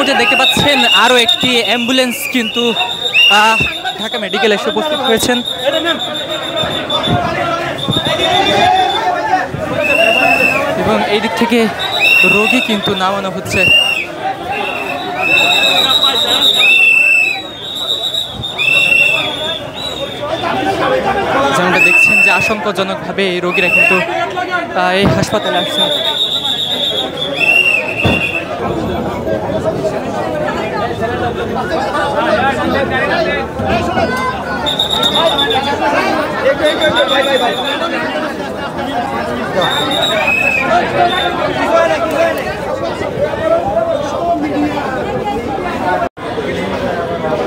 মুহূর্তে দেখতে পাচ্ছেন আরও একটি অ্যাম্বুলেন্স কিন্তু ঢাকা মেডিকেলে এসে উপস্থিত হয়েছেন। এবং এই দিক থেকে রোগী কিন্তু নামানো হচ্ছে। যেমনটা দেখছেন যে আশঙ্কাজনকভাবে এই রোগীরা কিন্তু এই হাসপাতালে আসছেন।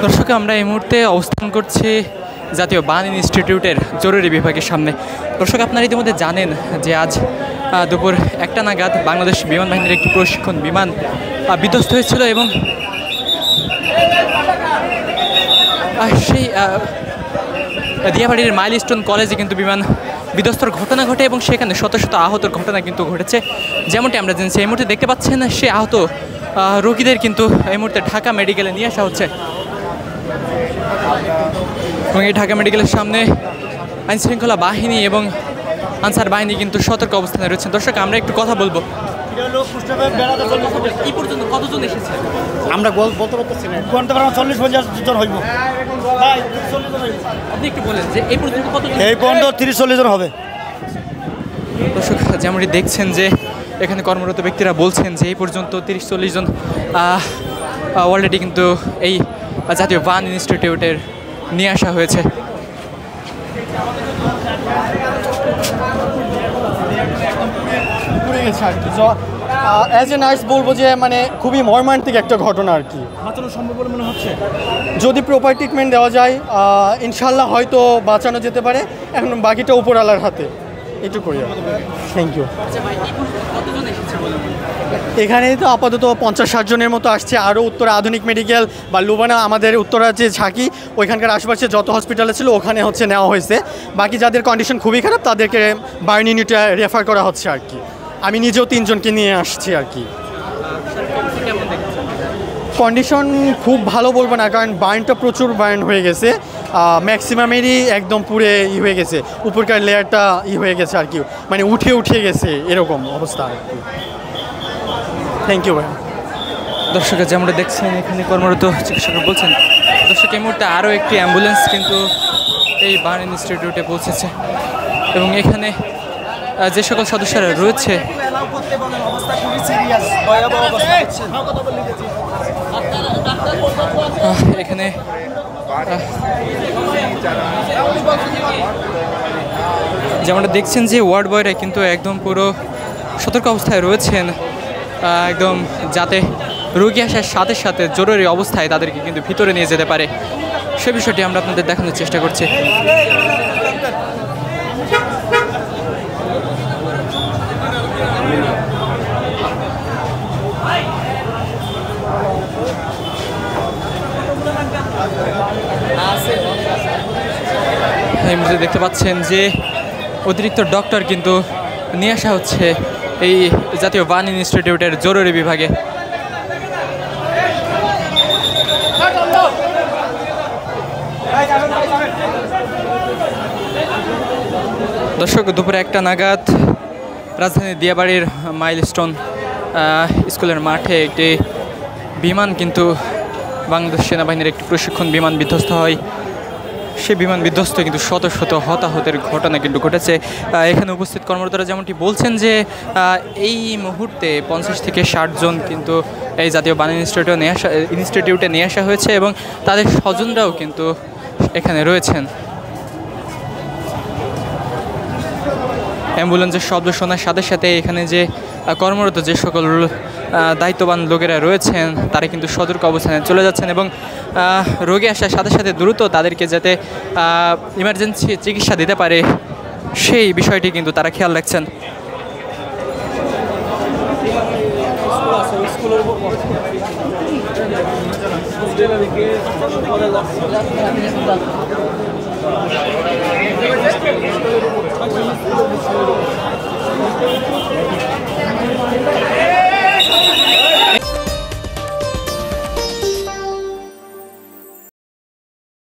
দর্শক, আমরা এই মুহূর্তে অবস্থান করছি জাতীয় বান ইনস্টিটিউটের জরুরি বিভাগের সামনে। দর্শক, আপনারা ইতিমধ্যে জানেন যে আজ দুপুর 1টা নাগাদ বাংলাদেশ বিমান বাহিনীর একটি প্রশিক্ষণ বিমান বিধ্বস্ত হয়েছিল এবং সেই দিয়াবাড়ির মাইলস্টোন কলেজে কিন্তু বিমান বিধ্বস্তর ঘটনা ঘটে এবং সেখানে শত শত আহতর ঘটনা কিন্তু ঘটেছে। যেমনটি আমরা জেনেছি, এই মুহূর্তে দেখতে পাচ্ছেন সে আহত রোগীদের কিন্তু এই মুহূর্তে ঢাকা মেডিকেলে নিয়ে আসা হচ্ছে এবং এই ঢাকা মেডিকেলের সামনে আইনশৃঙ্খলা বাহিনী এবং আনসার বাহিনী কিন্তু সতর্ক অবস্থানে রয়েছেন। দর্শক, আমরা একটু কথা বলবো। কি পর্যন্ত কতজন এসেছে আমরা বলতে পারতেছি না, 40-50 জন হইব। আপনি একটু বলেন যে এই পর্যন্ত কতজন? এই পর্যন্ত 30-40 জন হবে। দর্শক, যেমনটি দেখছেন যে এখানে কর্মরত ব্যক্তিরা বলছেন যে এই পর্যন্ত 30-40 জন অলরেডি কিন্তু এই জাতীয় বান ইনস্টিটিউটের নিয়ে আসা হয়েছে। অ্যাজ এ নার্স বলবো যে মানে খুবই মর্মান্তিক একটা ঘটনা আর কি। বাঁচানো সম্ভব বলে মনে হচ্ছে, যদি প্রপার ট্রিটমেন্ট দেওয়া যায় ইনশাল্লাহ হয়তো বাঁচানো যেতে পারে। এখন বাকিটা উপরওয়ালার হাতে। একটু করি। Thank you. এখানে তো আপাতত 50-60 জনের মতো আসছে। আরও উত্তরা আধুনিক মেডিকেল বা লুবানা আমাদের উত্তরা যে ঝাঁকি ওইখানকার আশেপাশে যত হসপিটালে ছিল ওখানে হচ্ছে নেওয়া হয়েছে। বাকি যাদের কন্ডিশন খুবই খারাপ তাদেরকে বার্ন ইউনিটে রেফার করা হচ্ছে আর কি। আমি নিজেও 3 জনকে নিয়ে আসছি আর কি। কন্ডিশন খুব ভালো বলবো না, কারণ বার্নটা প্রচুর বার্ন হয়ে গেছে। ম্যাক্সিমামেরই একদম পুরে হয়ে গেছে, উপরকার লেয়ারটা হয়ে গেছে আর কি, মানে উঠে গেছে এরকম অবস্থা আর কি। থ্যাংক ইউ ভাই। দর্শক, যেমনটা দেখছেন এখানে কর্মরত চিকিৎসকরা বলছেন। দর্শক, এই মুহূর্তে আরও একটি অ্যাম্বুলেন্স কিন্তু এই বান ইনস্টিটিউটে পৌঁছেছে এবং এখানে যে সকল সদস্যরা রয়েছে এখানে যেমনটা দেখছেন যে ওয়ার্ড বয়রা কিন্তু একদম পুরো সতর্ক অবস্থায় রয়েছেন, একদম যাতে রোগী আসার সাথে সাথে জরুরি অবস্থায় তাদেরকে কিন্তু ভিতরে নিয়ে যেতে পারে সে বিষয়টি আমরা আপনাদের দেখানোর চেষ্টা করছি। এই মুহূর্তে দেখতে পাচ্ছেন যে অতিরিক্ত ডক্টর কিন্তু নিয়ে আসা হচ্ছে এই জাতীয় বান ইনস্টিটিউটের জরুরি বিভাগে। দর্শক, দুপুরে 1টা নাগাদ রাজধানীর দিয়াবাড়ির মাইলস্টোন স্কুলের মাঠে একটি বিমান কিন্তু বাংলাদেশ সেনাবাহিনীর একটি প্রশিক্ষণ বিমান বিধ্বস্ত হয়। সে বিমান বিধ্বস্ত কিন্তু শত শত হতাহতের ঘটনা কিন্তু ঘটেছে। এখানে উপস্থিত কর্মরতরা যেমনটি বলছেন যে এই মুহূর্তে 50 থেকে 60 জন কিন্তু এই জাতীয় বান ইনস্টিটিউটে নিয়ে আসা হয়েছে এবং তাদের স্বজনরাও কিন্তু এখানে রয়েছেন। অ্যাম্বুলেন্সের শব্দ শোনার সাথে সাথে এখানে যে কর্মরত যে সকল দায়িত্ববান লোকেরা রয়েছেন তারা কিন্তু সতর্ক অবস্থানে চলে যাচ্ছেন এবং রোগী আসার সাথে সাথে দ্রুত তাদেরকে যাতে ইমার্জেন্সি চিকিৎসা দিতে পারে সেই বিষয়টি কিন্তু তারা খেয়াল রাখছেন।